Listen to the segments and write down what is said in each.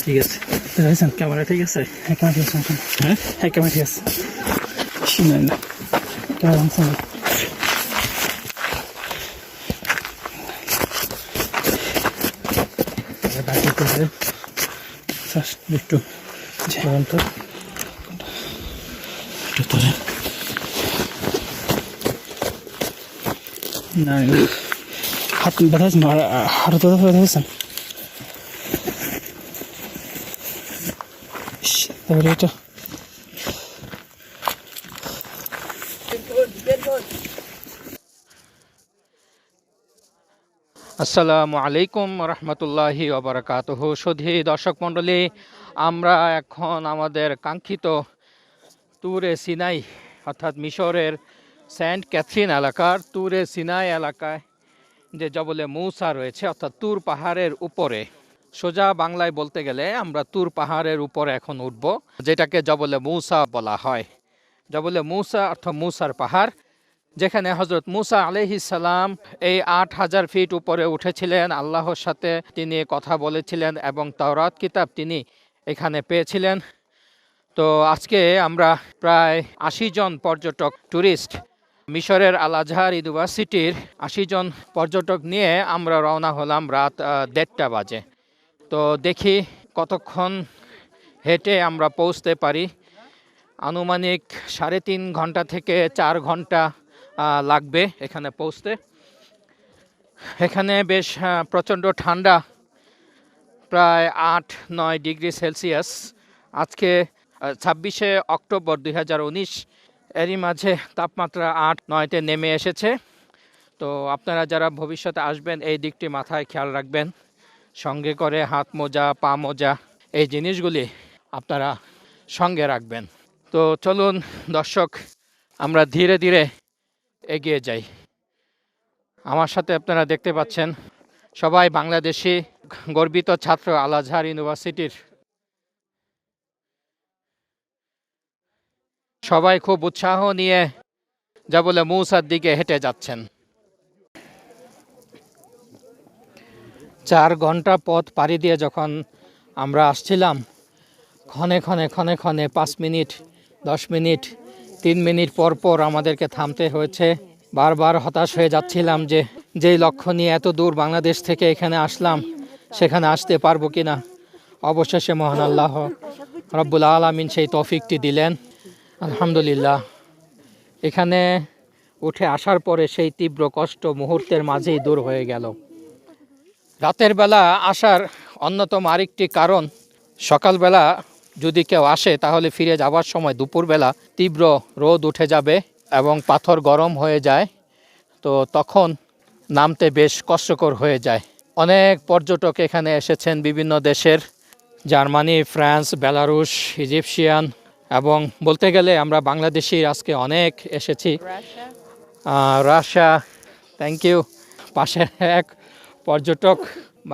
ঠিক আছে ক্যামেরা ঠিক আছে? হ্যাঁ ক্যামেরা ঠিক আছে। হ্যাঁ ক্যামেরা ঠিক আছে। ক্যামেরা একটু না হাত ব্যথা হয়েছেন, হাত ব্যথা হয়েছেন। তাহলে এটা আসসালামু আলাইকুম রহমতুল্লাহি ওয়া বারাকাতুহু। সুধী দর্শক মণ্ডলী, আমরা এখন আমাদের কাঙ্ক্ষিত তুরে সিনাই অর্থাৎ মিশরের সেন্ট ক্যাথরিন এলাকার তুরে সিনাই এলাকায় যে জবলে মূসা রয়েছে অর্থাৎ তুর পাহাড়ের উপরে, সোজা বাংলায় বলতে গেলে আমরা তুর পাহাড়ের উপরে এখন উঠব, যেটাকে জবলে মূসা বলা হয়। জবলে মূসা অর্থাৎ মূসার পাহাড়, যেখানে হজরত মূসা আলাইহিস সালাম এই ৮,০০০ ফিট উপরে উঠেছিলেন, আল্লাহর সাথে তিনি কথা বলেছিলেন এবং তাওরাত কিতাব তিনি এখানে পেয়েছিলেন। তো আজকে আমরা প্রায় ৮০ জন পর্যটক ট্যুরিস্ট মিশরের আল আজহার ইউনিভার্সিটির ৮০ জন পর্যটক নিয়ে আমরা রওনা হলাম রাত ১:৩০ বাজে। তো দেখি কতক্ষণ হেঁটে আমরা পৌঁছতে পারি। আনুমানিক ৩.৫ ঘন্টা থেকে ৪ ঘন্টা লাগবে এখানে পৌঁছতে। এখানে বেশ প্রচণ্ড ঠান্ডা, প্রায় ৮-৯ ডিগ্রি সেলসিয়াস। আজকে ২৬শে অক্টোবর ২০১৯, এরই মাঝে তাপমাত্রা ৮-৯-তে নেমে এসেছে। তো আপনারা যারা ভবিষ্যতে আসবেন এই দিকটি মাথায় খেয়াল রাখবেন, সঙ্গে করে হাত মোজা, পা মোজা এই জিনিসগুলি আপনারা সঙ্গে রাখবেন। তো চলুন দর্শক, আমরা ধীরে ধীরে এগিয়ে যাই। আমার সাথে আপনারা দেখতে পাচ্ছেন সবাই বাংলাদেশি গর্বিত ছাত্র আল আজহার ইউনিভার্সিটির। সবাই খুব উৎসাহ নিয়ে জবলে মূসার দিকে হেঁটে যাচ্ছেন। ৪ ঘন্টা পথ পাড়ি দিয়ে যখন আমরা আসছিলাম, ক্ষণে ক্ষণে ৫ মিনিট, ১০ মিনিট, ৩ মিনিট পর পর আমাদেরকে থামতে হয়েছে। বারবার হতাশ হয়ে যাচ্ছিলাম যে যেই লক্ষ্য নিয়ে এত দূর বাংলাদেশ থেকে এখানে আসলাম সেখানে আসতে পারবো কিনা। অবশেষে মহান আল্লাহ রব্বুল আলামিন সেই তৌফিকটি দিলেন, আলহামদুলিল্লাহ। এখানে উঠে আসার পরে সেই তীব্র কষ্ট মুহূর্তের মাঝেই দূর হয়ে গেল। রাতের বেলা আসার অন্যতম আরেকটি কারণ, সকালবেলা যদি কেউ আসে তাহলে ফিরে যাওয়ার সময় দুপুরবেলা তীব্র রোদ উঠে যাবে এবং পাথর গরম হয়ে যায়, তো তখন নামতে বেশ কষ্টকর হয়ে যায়। অনেক পর্যটক এখানে এসেছেন বিভিন্ন দেশের, জার্মানি, ফ্রান্স, বেলারুশ, ইজিপশিয়ান এবং বলতে গেলে আমরা বাংলাদেশি আজকে অনেক এসেছি। Russia, thank you. পাশে এক পর্যটক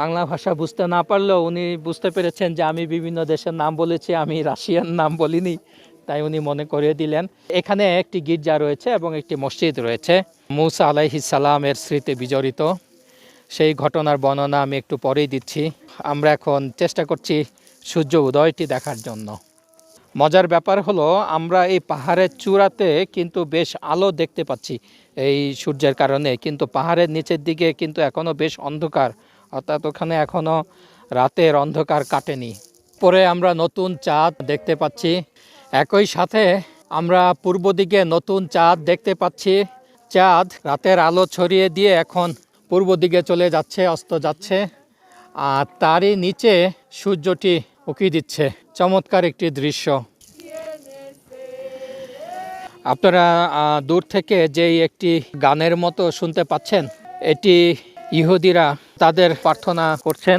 বাংলা ভাষা বুঝতে না পারলেও উনি বুঝতে পেরেছেন যে আমি বিভিন্ন দেশের নাম বলেছি, আমি রাশিয়ান নাম বলিনি, তাই উনি মনে করিয়ে দিলেন। এখানে একটি গির্জা রয়েছে এবং একটি মসজিদ রয়েছে মূসা আলাইহিস সালামের স্মৃতি বিজড়িত। সেই ঘটনার বর্ণনা আমি একটু পরেই দিচ্ছি। আমরা এখন চেষ্টা করছি সূর্য উদয়টি দেখার জন্য। মজার ব্যাপার হলো, আমরা এই পাহাড়ের চূড়াতে কিন্তু বেশ আলো দেখতে পাচ্ছি এই সূর্যের কারণে, কিন্তু পাহাড়ের নিচের দিকে কিন্তু এখনও বেশ অন্ধকার, অর্থাৎ ওখানে এখনও রাতের অন্ধকার কাটেনি। পরে আমরা নতুন চাঁদ দেখতে পাচ্ছি, একই সাথে আমরা পূর্ব দিকে নতুন চাঁদ দেখতে পাচ্ছি। চাঁদ রাতের আলো ছড়িয়ে দিয়ে এখন পূর্ব দিকে চলে যাচ্ছে, অস্ত যাচ্ছে, আর তারই নিচে সূর্যটি উঁকি দিচ্ছে। চমৎকার একটি দৃশ্য। আপনারা দূর থেকে যেই একটি গানের মতো শুনতে পাচ্ছেন, এটি ইহুদিরা তাদের প্রার্থনা করছেন।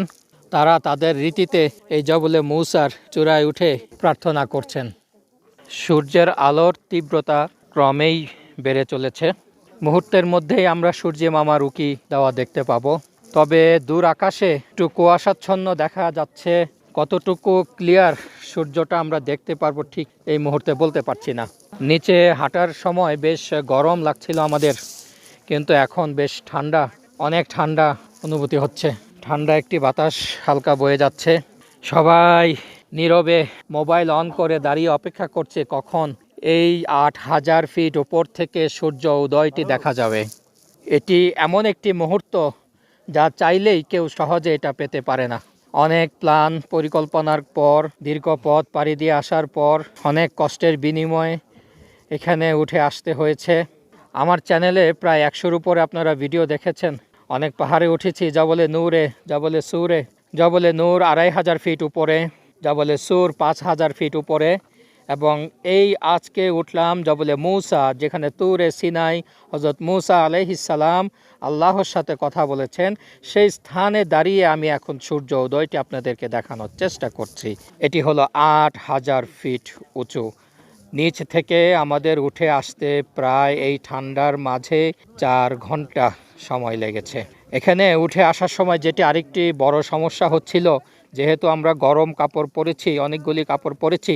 তারা তাদের রীতিতে এই জবলে মূসার চূড়ায় উঠে প্রার্থনা করছেন। সূর্যের আলোর তীব্রতা ক্রমেই বেড়ে চলেছে। মুহূর্তের মধ্যেই আমরা সূর্য মামার উঁকি দেওয়া দেখতে পাবো। তবে দূর আকাশে একটু কুয়াশাচ্ছন্ন দেখা যাচ্ছে, কতটুকু ক্লিয়ার সূর্যটা আমরা দেখতে পারবো ঠিক এই মুহূর্তে বলতে পারছি না। নিচে হাঁটার সময় বেশ গরম লাগছিল আমাদের, কিন্তু এখন বেশ ঠান্ডা, অনেক ঠান্ডা অনুভূতি হচ্ছে। ঠান্ডা একটি বাতাস হালকা বয়ে যাচ্ছে। সবাই নীরবে মোবাইল অন করে দাঁড়িয়ে অপেক্ষা করছে কখন এই ৮,০০০ ফিট উপর থেকে সূর্য উদয়টি দেখা যাবে। এটি এমন একটি মুহূর্ত যা চাইলেই কেউ সহজে এটা পেতে পারে না। অনেক প্ল্যান পরিকল্পনার পর, দীর্ঘ পথ পাড়ি দিয়ে আসার পর, অনেক কষ্টের বিনিময়ে এখানে উঠে আসতে হয়েছে। আমার চ্যানেলে প্রায় ১০০-র উপরে আপনারা ভিডিও দেখেছেন। অনেক পাহাড়ে উঠেছি, জবলে নূরে, জবলে সুরে। জবলে নূর ২,৫০০ ফিট উপরে, জবলে সুর ৫,০০০ ফিট উপরে, এবং এই আজকে উঠলাম জবলে মূসা, যেখানে তুরে সিনাই হযরত মূসা আলাইহিস সালাম আল্লাহর সাথে কথা বলেছেন। সেই স্থানে দাঁড়িয়ে আমি এখন সূর্য উদয়টি আপনাদেরকে দেখানোর চেষ্টা করছি। এটি হলো ৮,০০০ ফিট উঁচু। নিচ থেকে আমাদের উঠে আসতে প্রায় এই ঠান্ডার মাঝে ৪ ঘন্টা সময় লেগেছে। এখানে উঠে আসার সময় যেটি আরেকটি বড় সমস্যা হচ্ছিল, যেহেতু আমরা গরম কাপড় পরেছি, অনেকগুলি কাপড় পরেছি,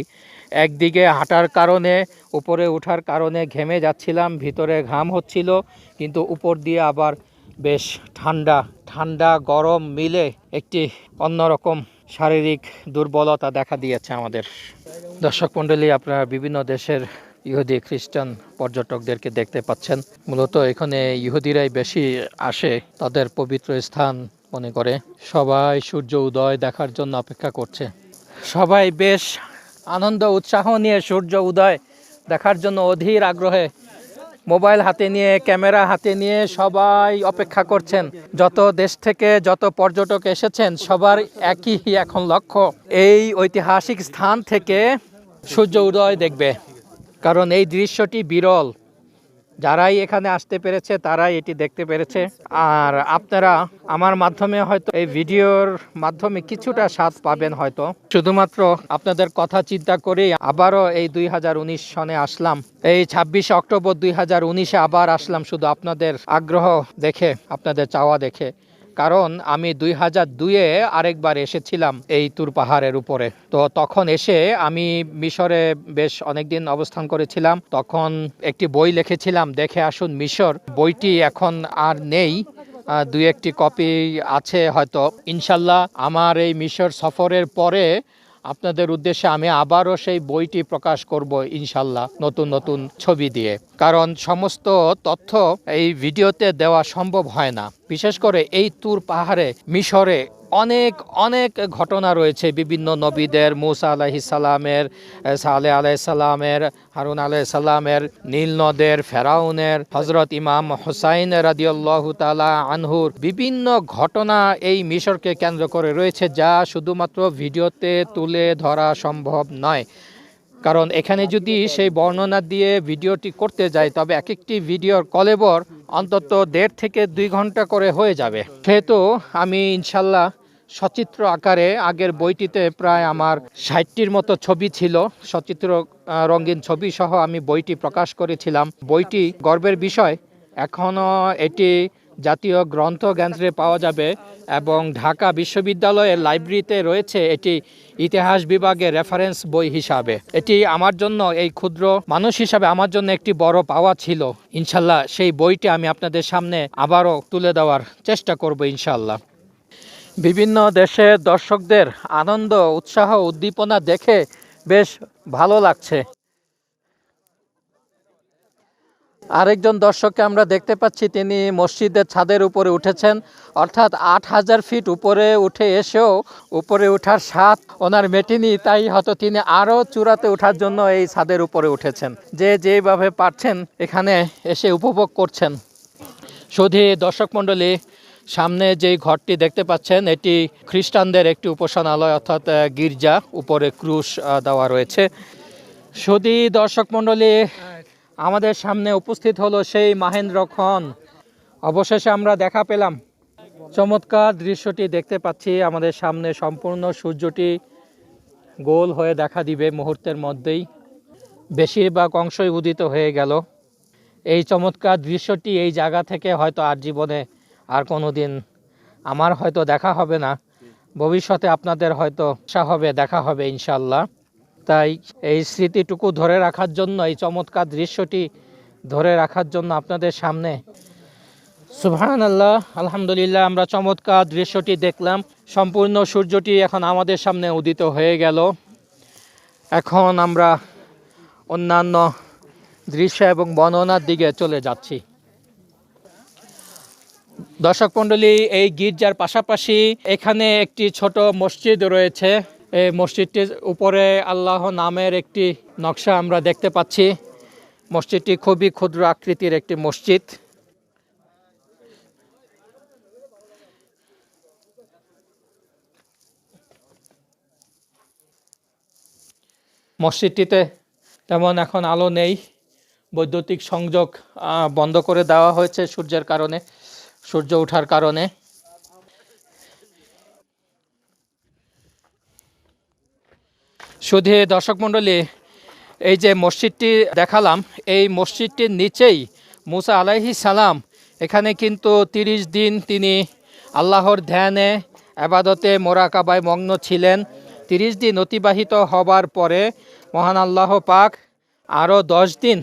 একদিকে হাঁটার কারণে, উপরে ওঠার কারণে ঘেমে যাচ্ছিলাম, ভিতরে ঘাম হচ্ছিল, কিন্তু উপর দিয়ে আবার বেশ ঠান্ডা ঠান্ডা গরম মিলে একটি অন্যরকম শারীরিক দুর্বলতা দেখা দিয়েছে আমাদের। দর্শক মণ্ডলী, আপনারা বিভিন্ন দেশের ইহুদি খ্রিস্টান পর্যটকদেরকে দেখতে পাচ্ছেন। মূলত এখানে ইহুদিরাই বেশি আসে, তাদের পবিত্র স্থান মনে করে। সবাই সূর্য উদয় দেখার জন্য অপেক্ষা করছে। সবাই বেশ আনন্দ উৎসাহ নিয়ে সূর্য উদয় দেখার জন্য অধীর আগ্রহে মোবাইল হাতে নিয়ে, ক্যামেরা হাতে নিয়ে সবাই অপেক্ষা করছেন। যত দেশ থেকে যত পর্যটক এসেছেন, সবার একই এখন লক্ষ্য এই ঐতিহাসিক স্থান থেকে সূর্য উদয় দেখবে, কারণ এই দৃশ্যটি বিরল। যারাই এখানে আসতে পেরেছে তারাই এটি দেখতে পেরেছে। আর আপনারা আমার মাধ্যমে হয়তো, এই ভিডিওর মাধ্যমে কিছুটা স্বাদ পাবেন হয়তো। শুধুমাত্র আপনাদের কথা চিন্তা করে আবারও এই ২০১৯ সনে আসলাম। এই ২৬ অক্টোবর ২০১৯-এ আবার আসলাম শুধু আপনাদের আগ্রহ দেখে, আপনাদের চাওয়া দেখে। কারণ আমি ২০০২-এ আরেকবার এসেছিলাম এই তুর পাহাড়ের উপরে। তো তখন এসে আমি মিশরে বেশ অনেকদিন অবস্থান করেছিলাম। তখন একটি বই লিখেছিলাম, দেখে আসুন মিশর। বইটি এখন আর নেই, দুই একটি কপি আছে হয়তো। ইনশাল্লাহ আমার এই মিশর সফরের পরে আপনাদের উদ্দেশ্যে আমি আবারও সেই বইটি প্রকাশ করব ইনশাল্লাহ, নতুন নতুন ছবি দিয়ে। কারণ সমস্ত তথ্য এই ভিডিওতে দেওয়া সম্ভব হয় না। বিশেষ করে এই তুর পাহাড়ে, মিশরে অনেক অনেক ঘটনা রয়েছে বিভিন্ন নবীদের, মূসা আলাইহিস সালামের, সালেহ আলাইহিস সালামের, হারুন আলাইহিস সালামের, নীল নদের, ফেরাউনের, হযরত ইমাম হুসাইন রাদিয়াল্লাহু তাআলা আনহুর বিভিন্ন ঘটনা এই মিশরকে কেন্দ্র করে রয়েছে, যা শুধুমাত্র ভিডিওতে তুলে ধরা সম্ভব নয়। কারণ এখানে যদি সেই বর্ণনা দিয়ে ভিডিওটি করতে যাই, তবে এক একটি ভিডিওর কলেবর অন্তত ১.৫ থেকে ২ ঘন্টা করে হয়ে যাবে। সেহেতু আমি ইনশাল্লাহ সচিত্র আকারে, আগের বইটিতে প্রায় আমার ৬০টির মতো ছবি ছিল, সচিত্র রঙিন ছবি সহ আমি বইটি প্রকাশ করেছিলাম। বইটি গর্বের বিষয়, এখনও এটি জাতীয় গ্রন্থকেন্দ্রে পাওয়া যাবে এবং ঢাকা বিশ্ববিদ্যালয়ের লাইব্রেরিতে রয়েছে এটি ইতিহাস বিভাগের রেফারেন্স বই হিসাবে। এটি আমার জন্য, এই ক্ষুদ্র মানুষ হিসাবে আমার জন্য একটি বড় পাওয়া ছিল। ইনশাল্লাহ সেই বইটি আমি আপনাদের সামনে আবারও তুলে দেওয়ার চেষ্টা করব ইনশাল্লাহ। বিভিন্ন দেশের দর্শকদের আনন্দ, উৎসাহ, উদ্দীপনা দেখে বেশ ভালো লাগছে। আরেকজন দর্শককে আমরা দেখতে পাচ্ছি, তিনি মসজিদের ছাদের উপরে উঠেছেন। অর্থাৎ ৮,০০০ ফিট উপরে উঠে এসেও উপরে ওঠার স্বাদ ওনার মেটেনি, তাই হয়তো তিনি আরও চূড়াতে ওঠার জন্য এই ছাদের উপরে উঠেছেন। যে যেভাবে পারছেন এখানে এসে উপভোগ করছেন। শুধু দর্শক মণ্ডলী, সামনে যেই ঘরটি দেখতে পাচ্ছেন, এটি খ্রিস্টানদের একটি উপাসনালয়, অর্থাৎ গির্জা। উপরে ক্রুশ দেওয়া রয়েছে। শুধু দর্শক মণ্ডলী, আমাদের সামনে উপস্থিত হলো সেই মাহেন্দ্রক্ষণ। অবশেষে আমরা দেখা পেলাম। চমৎকার দৃশ্যটি দেখতে পাচ্ছি আমাদের সামনে। সম্পূর্ণ সূর্যটি গোল হয়ে দেখা দিবে মুহূর্তের মধ্যেই, বেশিরভাগ অংশই উদিত হয়ে গেল। এই চমৎকার দৃশ্যটি এই জায়গা থেকে হয়তো আর জীবনে আর কোনো দিন আমার হয়তো দেখা হবে না। ভবিষ্যতে আপনাদের হয়তো আশা হবে, দেখা হবে ইনশাল্লাহ। তাই এই স্মৃতিটুকু ধরে রাখার জন্য, এই চমৎকার দৃশ্যটি ধরে রাখার জন্য আপনাদের সামনে, সুবহানাল্লাহ, আলহামদুলিল্লাহ, আমরা চমৎকার দৃশ্যটি দেখলাম। সম্পূর্ণ সূর্যটি এখন আমাদের সামনে উদিত হয়ে গেল। এখন আমরা অন্যান্য দৃশ্য এবং বর্ণনার দিকে চলে যাচ্ছি। দর্শক মণ্ডলী, এই গির্জার পাশাপাশি এখানে একটি ছোট মসজিদ রয়েছে। এই মসজিদটির উপরে আল্লাহ নামের একটি নকশা আমরা দেখতে পাচ্ছি। মসজিদটি খুবই ক্ষুদ্র আকৃতির একটি মসজিদ। মসজিদটিতে তেমন এখন আলো নেই, বৈদ্যুতিক সংযোগ বন্ধ করে দেওয়া হয়েছে সূর্যের কারণে, সূর্য ওঠার কারণে। শুধু দর্শক মণ্ডলী, এই যে মসজিদটি দেখালাম, এই মসজিদটির নিচেই মুসা আলাইহিস সালাম এখানে কিন্তু 30 দিন তিনি আল্লাহর ধ্যানে, ইবাদতে, মোরাকাবায় মগ্ন ছিলেন। 30 দিন অতিবাহিত হবার পরে মহান আল্লাহ পাক আরও 10 দিন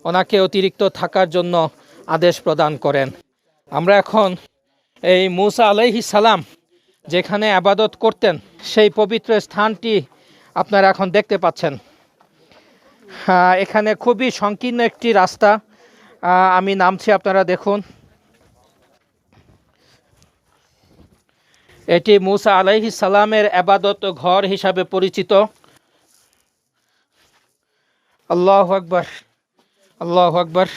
ওনাকে অতিরিক্ত থাকার জন্য আদেশ প্রদান করেন। আমরা এখন এই মুসা আলাইহিস সালাম যেখানে ইবাদত করতেন সেই পবিত্র স্থানটি আপনারা এখন দেখতে পাচ্ছেন। এখানে খুবই সংকীর্ণ একটি রাস্তা, আমি নামছি, আপনারা দেখুন। এটি মুসা আলাইহিস সালামের ইবাদত ঘর হিসাবে পরিচিত। আল্লাহু আকবার, আল্লাহু আকবার।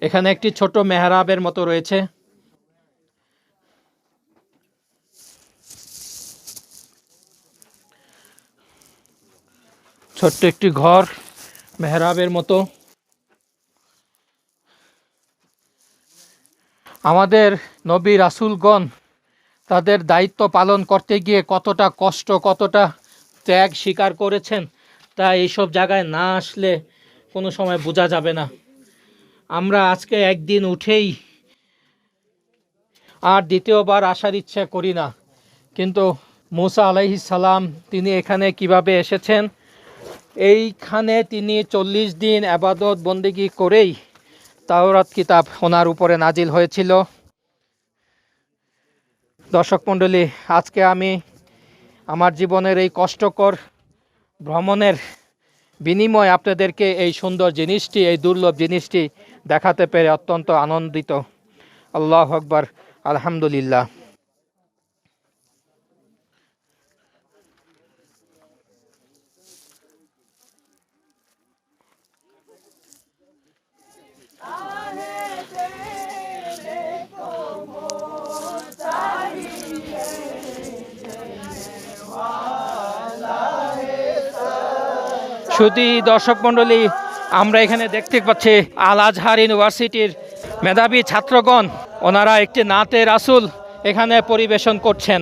এখানে একটি ছোট মেহরাবের মতো রয়েছে। ছোট্ট একটি ঘর, মেহরাবের মতো। আমাদের নবী রাসূলগণ তাদের দায়িত্ব পালন করতে গিয়ে কতটা কষ্ট, কতটা ত্যাগ স্বীকার করেছেন, তা এইসব জায়গায় না আসলে কোনো সময় বোঝা যাবে না। আমরা আজকে একদিন উঠেই আর দ্বিতীয়বার আসার ইচ্ছা করি না, কিন্তু মুসা আলাইহিস সালাম তিনি এখানে কিভাবে এসেছেন, এইখানে তিনি 40 দিন ইবাদত বন্দেগী করেই তাওরাত কিতাব ওনার উপরে নাজিল হয়েছিল। দর্শক মণ্ডলী, আজকে আমি আমার জীবনের এই কষ্টকর ভ্রমণের বিনিময়ে আপনাদেরকে এই সুন্দর জিনিসটি, এই দুর্লভ জিনিসটি দেখাতে পেরে অত্যন্ত আনন্দিত। আল্লাহু আকবার, আলহামদুলিল্লাহ। শুধু দর্শক মণ্ডলী, আমরা এখানে দেখতে পাচ্ছি আল আজহার ইউনিভার্সিটির মেধাবী ছাত্রগণ, ওনারা একটি নাতে রাসূল এখানে পরিবেশন করছেন।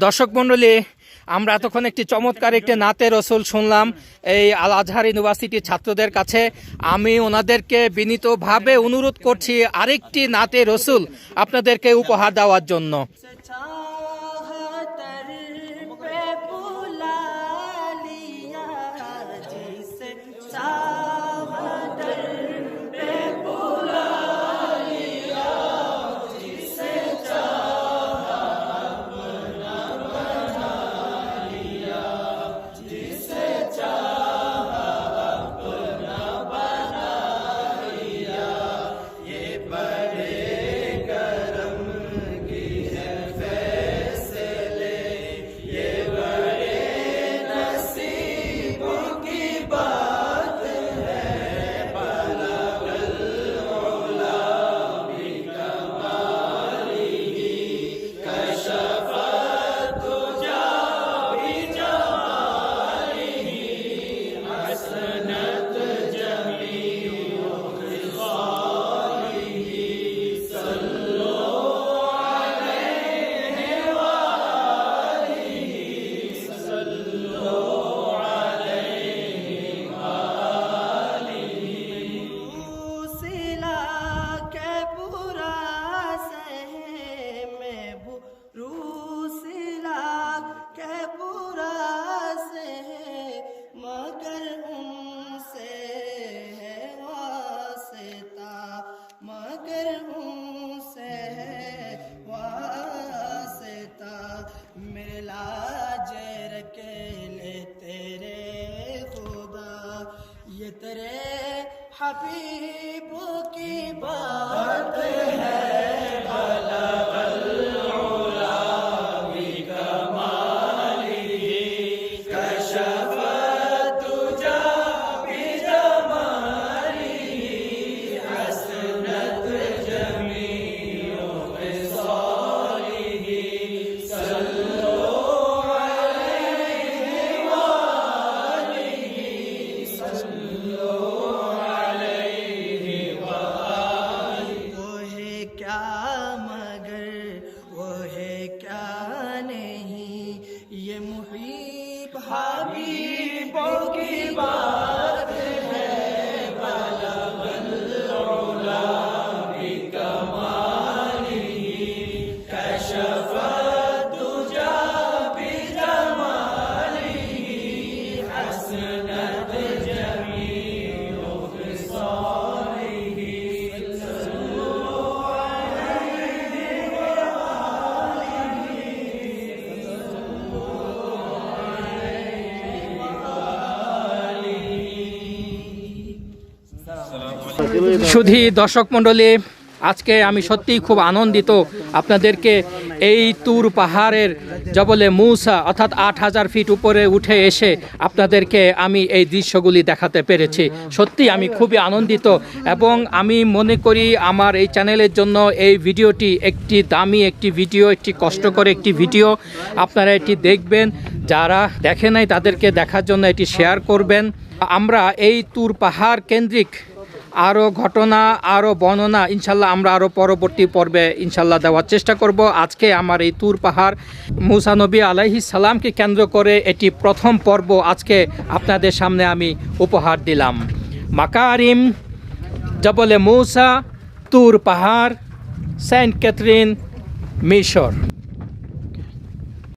দর্শক মণ্ডলী, আমরা এতক্ষণ একটি চমৎকার একটি নাতে রসুল শুনলাম এই আল আজহার ইউনিভার্সিটির ছাত্রদের কাছে। আমি ওনাদেরকে বিনীতভাবে অনুরোধ করছি আরেকটি নাতে রসুল আপনাদেরকে উপহার দেওয়ার জন্য। हबीबों की बात है बलगल उला बिकमालिही कशफत तुजा बिजमालिही हसनत जमीउ खिसालिही सल्लु अलैहि वालिही सल्लु अलैहि वालिही। वो है क्या मगर वो है क्या नहीं, ये मुहीब हबीबों की बात है बलगल उला बिकमालिही कशफत तुजा बिजमालिही हसनत जमीउ खिसालिही सल्लु अलैहि সুধী দর্শক মণ্ডলী, আজকে আমি সত্যিই খুব আনন্দিত আপনাদেরকে এই তুর পাহাড়ের জবলে মুসা অর্থাৎ ৮,০০০ ফিট উপরে উঠে এসে আপনাদেরকে আমি এই দৃশ্যগুলি দেখাতে পেরেছি। সত্যি আমি খুবই আনন্দিত এবং আমি মনে করি আমার এই চ্যানেলের জন্য এই ভিডিওটি একটি দামি একটি ভিডিও, একটি কষ্টকর একটি ভিডিও। আপনারা এটি দেখবেন, যারা দেখে নাই তাদেরকে দেখার জন্য এটি শেয়ার করবেন। আমরা এই তুর পাহাড় কেন্দ্রিক আরও ঘটনা, আরও বর্ণনা ইনশাল্লাহ আমরা আরও পরবর্তী পর্বে ইনশাল্লাহ দেওয়ার চেষ্টা করব। আজকে আমার এই তুর পাহাড় মুসা নবী আলাইহিস সালামকে কেন্দ্র করে এটি প্রথম পর্ব আজকে আপনাদের সামনে আমি উপহার দিলাম। মাকারিম, জবলে মুসা, তুর পাহাড়, সেন্ট ক্যাথরিন, মিশর।